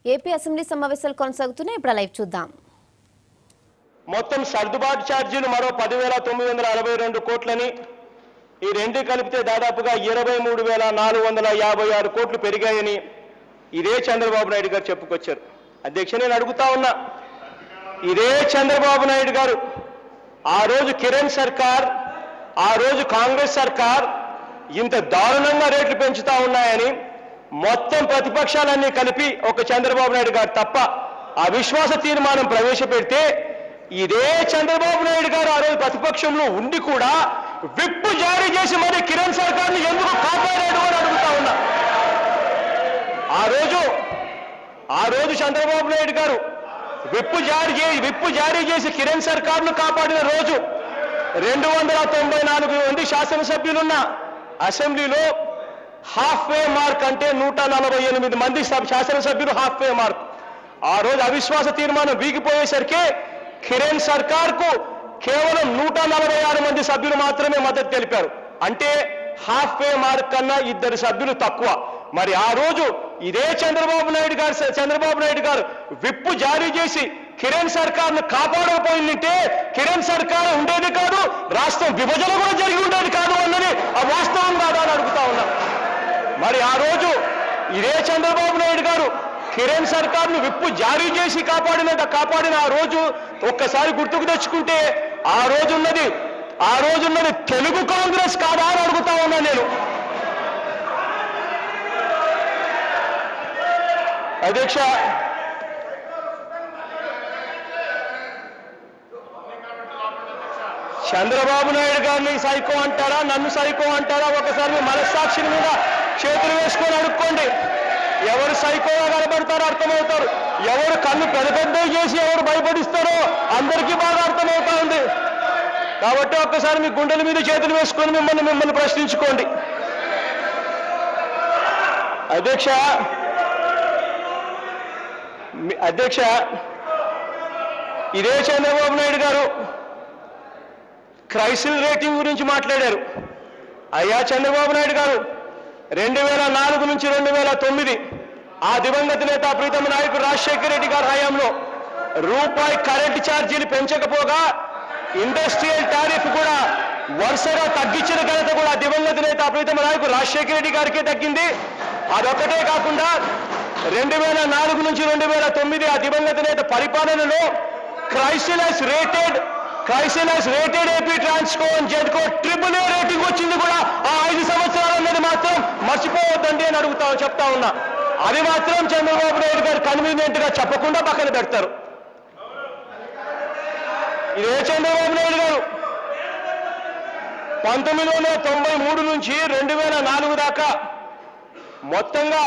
AP assembly సమావేశాలు కొనసాగుతున్నాయి. ఇప్పుడు లైవ్ చూద్దాం. మొత్తం సర్దుబాటు ఛార్జీలు మరో 10,962 కోట్లని, ఈ రెండు కలిపితే దాదాపుగా 23,456 కోట్లు పెరిగాయని ఇదే చంద్రబాబు నాయుడు గారు చెప్పుకొచ్చారు. అధ్యక్ష, నేను అడుగుతా ఉన్నా, ఇదే చంద్రబాబు నాయుడు గారు ఆ రోజు కిరణ్ సర్కార్, ఆ రోజు కాంగ్రెస్ సర్కార్ ఇంత దారుణంగా రేట్లు పెంచుతా ఉన్నాయని మొత్తం ప్రతిపక్షాలన్నీ కలిపి ఒక చంద్రబాబు నాయుడు గారు తప్ప అవిశ్వాస తీర్మానం ప్రవేశపెడితే ఇదే చంద్రబాబు నాయుడు గారు ఆ రోజు ప్రతిపక్షంలో ఉండి కూడా విప్పు జారీ చేసి మరి కిరణ్ సర్కార్ని ఎందుకు కాపాడాడు అని అడుగుతా ఉన్నా. ఆ రోజు చంద్రబాబు నాయుడు గారు విప్పు జారీ చేసి కిరణ్ సర్కార్ను కాపాడిన రోజు 294 మంది శాసనసభ్యులున్న అసెంబ్లీలో హాఫ్ వే మార్క్ అంటే 148 మంది శాసనసభ్యులు హాఫ్ వే మార్క్. ఆ రోజు అవిశ్వాస తీర్మానం వీగిపోయేసరికి కిరణ్ సర్కార్కు కేవలం 146 మంది సభ్యులు మాత్రమే మద్దతు తెలిపారు. అంటే హాఫ్ వే మార్క్ కన్నా 2 సభ్యులు తక్కువ. మరి ఆ రోజు ఇదే చంద్రబాబు నాయుడు గారు విప్పు జారీ చేసి కిరణ్ సర్కార్ను కాపాడకపోయిందంటే కిరణ్ సర్కార్ ఉండేది కాదు, రాష్ట్రం విభజన కూడా జరిగి ఉండేది కాదు అన్నది ఆ వాస్తవం కాదా అని అడుగుతా ఉన్నా. మరి ఆ రోజు ఇదే చంద్రబాబు నాయుడు గారు కిరణ్ సర్కార్ను విప్పు జారీ చేసి కాపాడిన ఆ రోజు ఒక్కసారి గుర్తుకు తెచ్చుకుంటే ఆ రోజున్నది తెలుగు కాంగ్రెస్ కాదా అని అడుగుతా ఉన్నా నేను. అధ్యక్ష, చంద్రబాబు నాయుడు గారిని సైకో అంటారా, నన్ను సైకో అంటారా? ఒకసారి మనస్సాక్షి మీద చేతులు వేసుకొని అడుక్కోండి. ఎవరు సైకోగా కనబడతారో అర్థమవుతారు, ఎవరు కన్ను పెద్ద చేసి ఎవరు భయపడిస్తారో అందరికీ బాగా అర్థమవుతా ఉంది. కాబట్టి ఒక్కసారి మీ గుండెల మీద చేతులు వేసుకొని మిమ్మల్ని ప్రశ్నించుకోండి. అధ్యక్ష, ఇదే చంద్రబాబు నాయుడు గారు క్రైసిల్ రేటింగ్ గురించి మాట్లాడారు. అయ్యా చంద్రబాబు నాయుడు గారు 2004 నుంచి 2009 ఆ దివంగత నేత ప్రీతమ నాయకుడు రాజశేఖర రెడ్డి గారి హయాంలో రూపాయి కరెంటు ఛార్జీలు పెంచకపోగా ఇండస్ట్రియల్ టారిఫ్ కూడా వరుసగా తగ్గించిన ఘనత కూడా దివంగత నేత ప్రీతమ నాయకుడు రాజశేఖర రెడ్డి గారికే దక్కింది. అదొక్కటే కాకుండా 2004 నుంచి 2009 ఆ దివంగత నేత పరిపాలనలో క్రైసిల్ రేటెడ్ ఏపీ ట్రాన్స్కో జెడ్కో AAA రేటింగ్ వచ్చింది కూడా ఆ 5 సంవత్సరాల మీద మాత్రం మర్చిపోవద్దండి అని చెప్తా ఉన్నా. అది మాత్రం చంద్రబాబు నాయుడు గారు కన్వీనియంట్ గా చెప్పకుండా పక్కన పెడతారు. ఇదే చంద్రబాబు నాయుడు గారు 1993 నుంచి 2004 దాకా మొత్తంగా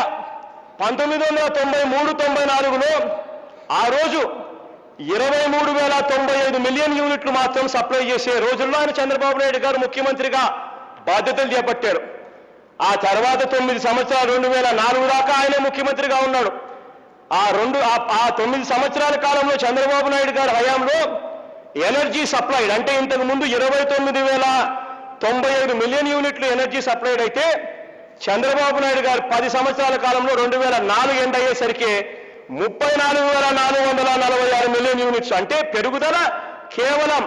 1993-94లో ఆ రోజు 23,095 మిలియన్ యూనిట్లు మాత్రం సప్లై చేసే రోజుల్లో ఆయన చంద్రబాబు నాయుడు గారు ముఖ్యమంత్రిగా బాధ్యతలు చేపట్టారు. ఆ తర్వాత 9 సంవత్సరాలు 2004 దాకా ఆయనే ముఖ్యమంత్రిగా ఉన్నాడు. ఆ 9 సంవత్సరాల కాలంలో చంద్రబాబు నాయుడు గారి హయాంలో ఎనర్జీ సప్లైడ్ అంటే ఇంతకు ముందు 29,095 మిలియన్ యూనిట్లు ఎనర్జీ సప్లైడ్ అయితే చంద్రబాబు నాయుడు గారు 10 సంవత్సరాల కాలంలో 2004 ఎండ్ అయ్యేసరికి 34,446 మిలియన్ యూనిట్స్, అంటే పెరుగుదల కేవలం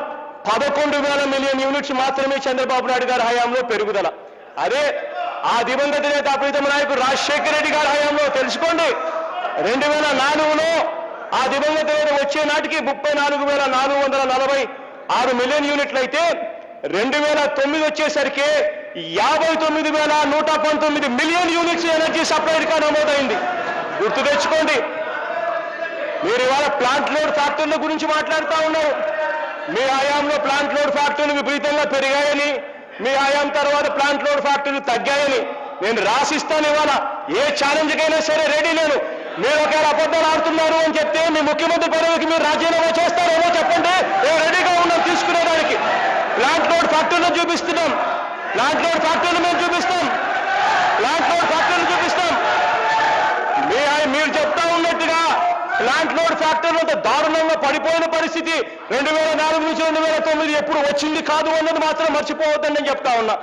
11,000 మిలియన్ యూనిట్స్ మాత్రమే చంద్రబాబు నాయుడు గారి హయాంలో పెరుగుదల. అదే ఆ దివంగత నేత ప్రీతమ నాయకుడు రాజశేఖర రెడ్డి గారి హయాంలో తెలుసుకోండి, 2004లో ఆ దివంగత నేత వచ్చే నాటికి 34,446 మిలియన్ యూనిట్లు అయితే 2009 వచ్చేసరికి 59,119 మిలియన్ యూనిట్స్ ఎనర్జీ సప్లైడ్గా నమోదైంది. గుర్తు తెచ్చుకోండి. మీరు ఇవాళ ప్లాంట్ లోడ్ ఫ్యాక్టరీల గురించి మాట్లాడుతూ ఉన్నారు. మీ హయాంలో ప్లాంట్ లోడ్ ఫ్యాక్టరీలు విపరీతంగా పెరిగాయని, మీ హయాం తర్వాత ప్లాంట్ లోడ్ ఫ్యాక్టరీలు తగ్గాయని నేను రాసిస్తాను. ఇవాళ ఏ ఛాలెంజ్కైనా సరే రెడీ నేను. మీరు ఒకవేళ అబద్ధాలు ఆడుతున్నారు అని చెప్తే మీ ముఖ్యమంత్రి పదవికి మీరు రాజీనామా చేస్తారేమో చెప్పండి, మేము రెడీగా ఉన్నాం తీసుకునేదానికి. ప్లాంట్ లోడ్ ఫ్యాక్టరీలు చూపిస్తున్నాం, ప్లాంట్ లోడ్ ఫ్యాక్టరీలు మేము చూపిస్తాం, ప్లాంట్ లోడ్ ఫ్యాక్టరీలు చూపిస్తాం. మీరు చెప్తా ఉన్నట్టుగా ప్లాంట్ లోడ్ ఫ్యాక్టరీలో దారుణంగా పడిపోయిన పరిస్థితి 2004 నుంచి 2009 ఎప్పుడు వచ్చింది కాదు అన్నది మాత్రం మర్చిపోవద్దని నేను చెప్తా ఉన్నా.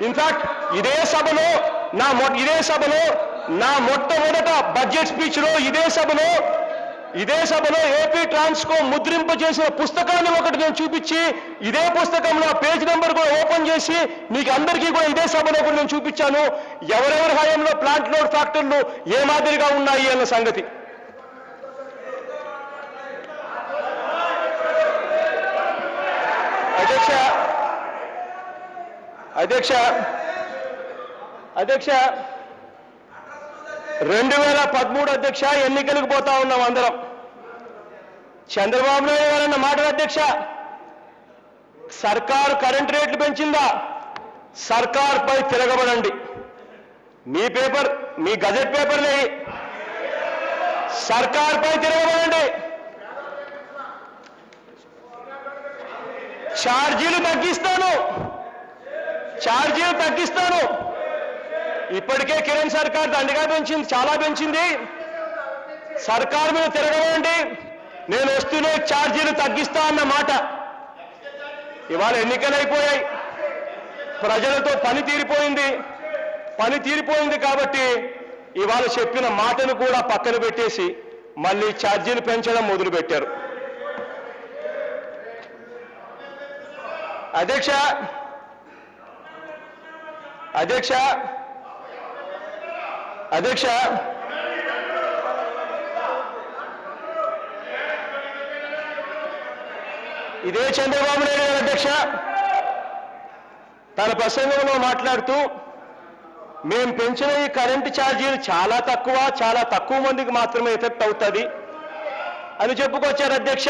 ఇన్ఫాక్ట్ ఇదే సభలో నా మొట్టమొదట బడ్జెట్ స్పీచ్లో ఇదే సభలో ఏపీ ట్రాన్స్కో ముద్రింప చేసిన పుస్తకాన్ని ఒకటి నేను చూపించి ఇదే పుస్తకంలో పేజ్ నెంబర్ కూడా ఓపెన్ చేసి మీకు అందరికీ కూడా ఇదే సభలో కూడా నేను చూపించాను ఎవరెవరి హయాంలో ప్లాంట్ లోడ్ ఫ్యాక్టరీలు ఏ మాదిరిగా ఉన్నాయి అన్న సంగతి. అధ్యక్ష 2013 అధ్యక్ష ఎన్నికలకు పోతా ఉన్నాం అందరం. చంద్రబాబు నాయుడు గారు అన్న మాట అధ్యక్ష, సర్కారు కరెంట్ రేట్లు పెంచిందా, సర్కార్పై తిరగబడండి. మీ గజెట్ పేపర్లే సర్కార్పై తిరగబడండి, ఛార్జీలు తగ్గిస్తాను. ఇప్పటికే కిరణ్ సర్కార్ దండిగా పెంచింది, చాలా పెంచింది. సర్కార్ మీద తిరగబడండి, నేను వస్తూనే ఛార్జీలు తగ్గిస్తా అన్న మాట. ఇవాళ ఎన్నికలైపోయాయి, ప్రజలతో పని తీరిపోయింది కాబట్టి ఇవాళ చెప్పిన మాటను కూడా పక్కన పెట్టేసి మళ్ళీ ఛార్జీలు పెంచడం మొదలుపెట్టారు. అధ్యక్ష ఇదే చంద్రబాబు నాయుడు గారు అధ్యక్ష తన ప్రసంగంలో మాట్లాడుతూ మేము పెంచిన ఈ కరెంటు ఛార్జీలు చాలా తక్కువ మందికి మాత్రమే ఎఫెక్ట్ అవుతుంది అని చెప్పుకొచ్చారు అధ్యక్ష.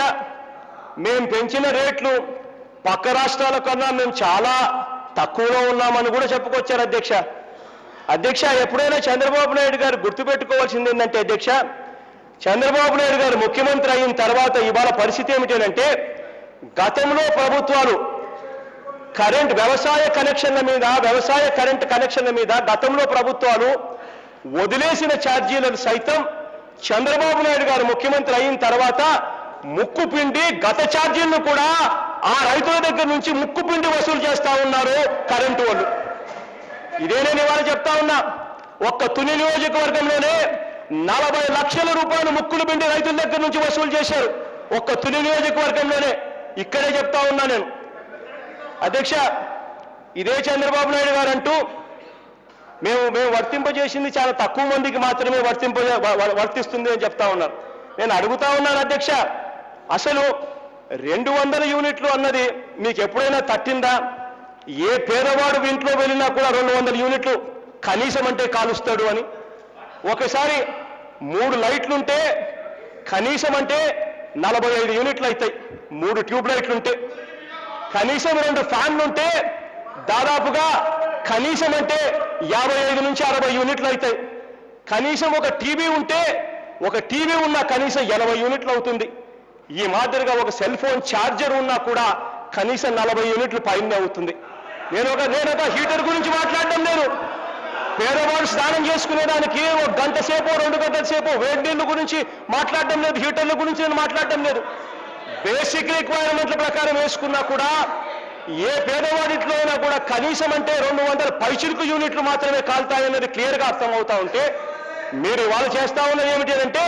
మేము పెంచిన రేట్లు పక్క రాష్ట్రాల కన్నా మేము చాలా తక్కువలో ఉన్నామని కూడా చెప్పుకొచ్చారు అధ్యక్ష. ఎప్పుడైనా చంద్రబాబు నాయుడు గారు గుర్తుపెట్టుకోవాల్సింది ఏంటంటే అధ్యక్ష, చంద్రబాబు నాయుడు గారు ముఖ్యమంత్రి అయిన తర్వాత ఇవాళ పరిస్థితి ఏమిటంటే, గతంలో ప్రభుత్వాలు వ్యవసాయ కరెంట్ కనెక్షన్ల మీద గతంలో ప్రభుత్వాలు వదిలేసిన ఛార్జీలను సైతం చంద్రబాబు నాయుడు గారు ముఖ్యమంత్రి అయిన తర్వాత ముక్కుపిండి గత ఛార్జీలను కూడా ఆ రైతుల దగ్గర నుంచి ముక్కుపిండి వసూలు చేస్తా ఉన్నారు కరెంటు వాళ్ళు. ఇదే నేను ఇవాళ చెప్తా ఉన్నా, ఒక్క తుని నియోజకవర్గంలోనే 40 లక్షల రూపాయలు ముక్కులు పిండి రైతుల దగ్గర నుంచి వసూలు చేశారు ఒక్క తుని నియోజకవర్గంలోనే. ఇక్కడే చెప్తా ఉన్నా నేను అధ్యక్ష. ఇదే చంద్రబాబు నాయుడు గారు అంటూ మేము వర్తింపజేసింది చాలా తక్కువ మందికి మాత్రమే వర్తిస్తుంది అని చెప్తా ఉన్నారు. నేను అడుగుతా ఉన్నాను అధ్యక్ష, అసలు 200 యూనిట్లు అన్నది మీకు ఎప్పుడైనా తట్టిందా? ఏ పేదవాడు ఇంట్లో వెళ్ళినా కూడా 200 యూనిట్లు కనీసం అంటే కాలుస్తాడు అని. ఒకసారి 3 లైట్లుంటే కనీసం అంటే 45 యూనిట్లు అవుతాయి. 3 ట్యూబ్ లైట్లుంటే కనీసం 2 ఫ్యాన్లుంటే దాదాపుగా కనీసం అంటే 55 నుంచి 60 యూనిట్లు అవుతాయి. కనీసం ఒక టీవీ ఉన్నా కనీసం 80 యూనిట్లు అవుతుంది. ఈ మాదిరిగా ఒక సెల్ ఫోన్ ఛార్జర్ ఉన్నా కూడా కనీసం 40 యూనిట్లు పైనే అవుతుంది. నేను ఒక హీటర్ గురించి మాట్లాడడం లేదు. పేదవాడు స్నానం చేసుకునేదానికి 1 గంట సేపు 2 గంటల సేపు వేడి నీళ్ళ గురించి మాట్లాడడం లేదు, హీటర్ల గురించి నేను మాట్లాడడం లేదు. బేసిక్ రిక్వైర్మెంట్ల ప్రకారం వేసుకున్నా కూడా ఏ పేదవాడిట్లో అయినా కూడా కనీసం అంటే 200 పైచిలుకు యూనిట్లు మాత్రమే కాలుతాయన్నది క్లియర్గా అర్థమవుతా ఉంటే, మీరు ఇవాళ చేస్తా ఉన్నది ఏమిటి అంటే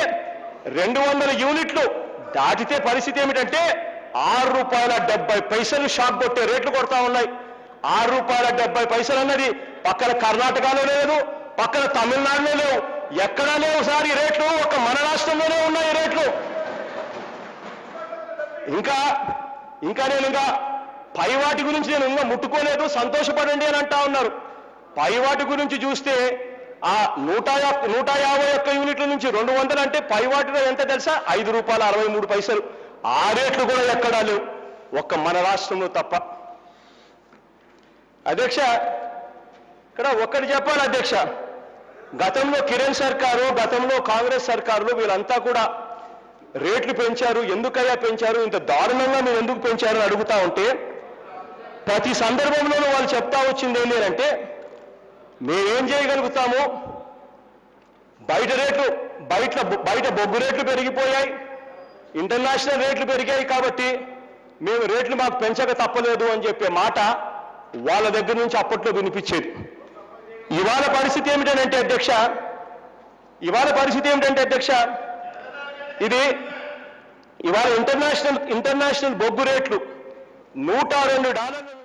200 యూనిట్లు దాటితే పరిస్థితి ఏమిటంటే ₹6.70 షాక్ కొట్టే రేట్లు కొడతా ఉన్నాయి. ₹6.70 అన్నది పక్కన కర్ణాటకలో లేదు, పక్కన తమిళనాడులో లేవు, ఎక్కడా లేవు సార్ ఈ రేట్లు. ఒక మన రాష్ట్రంలోనే ఉన్నాయి రేట్లు. ఇంకా నేను పై వాటి గురించి నేను ఇంకా ముట్టుకోలేదు, సంతోషపడండి అని అంటా ఉన్నారు. పై వాటి గురించి చూస్తే ఆ 151 యూనిట్ల నుంచి 200 అంటే పై వాటిలో ఎంత తెలుసా? ₹5.63. ఆ రేట్లు కూడా ఎక్కడా లేవు, ఒక్క మన రాష్ట్రంలో తప్ప. అధ్యక్ష, ఇక్కడ ఒక్కటి చెప్పాలి అధ్యక్ష, గతంలో కిరణ్ సర్కారు, గతంలో కాంగ్రెస్ సర్కారులు వీళ్ళంతా కూడా రేట్లు పెంచారు. ఎందుకయ్యా పెంచారు, ఇంత దారుణంగా మీరు ఎందుకు పెంచారు అని అడుగుతా ఉంటే ప్రతి సందర్భంలోనూ వాళ్ళు చెప్తా వచ్చింది ఏంటి అంటే, మేమేం చేయగలుగుతాము, బయట బొగ్గు రేట్లు పెరిగిపోయాయి, ఇంటర్నేషనల్ రేట్లు పెరిగాయి కాబట్టి మేము రేట్లు మాకు పెంచక తప్పలేదు అని చెప్పే మాట వాళ్ళ దగ్గర నుంచి అప్పట్లో వినిపించేది. ఇవాళ పరిస్థితి ఏమిటంటే అధ్యక్ష, ఇవాళ పరిస్థితి ఏమిటంటే అధ్యక్ష, ఇది ఇవాళ ఇంటర్నేషనల్ బొగ్గు రేట్లు $102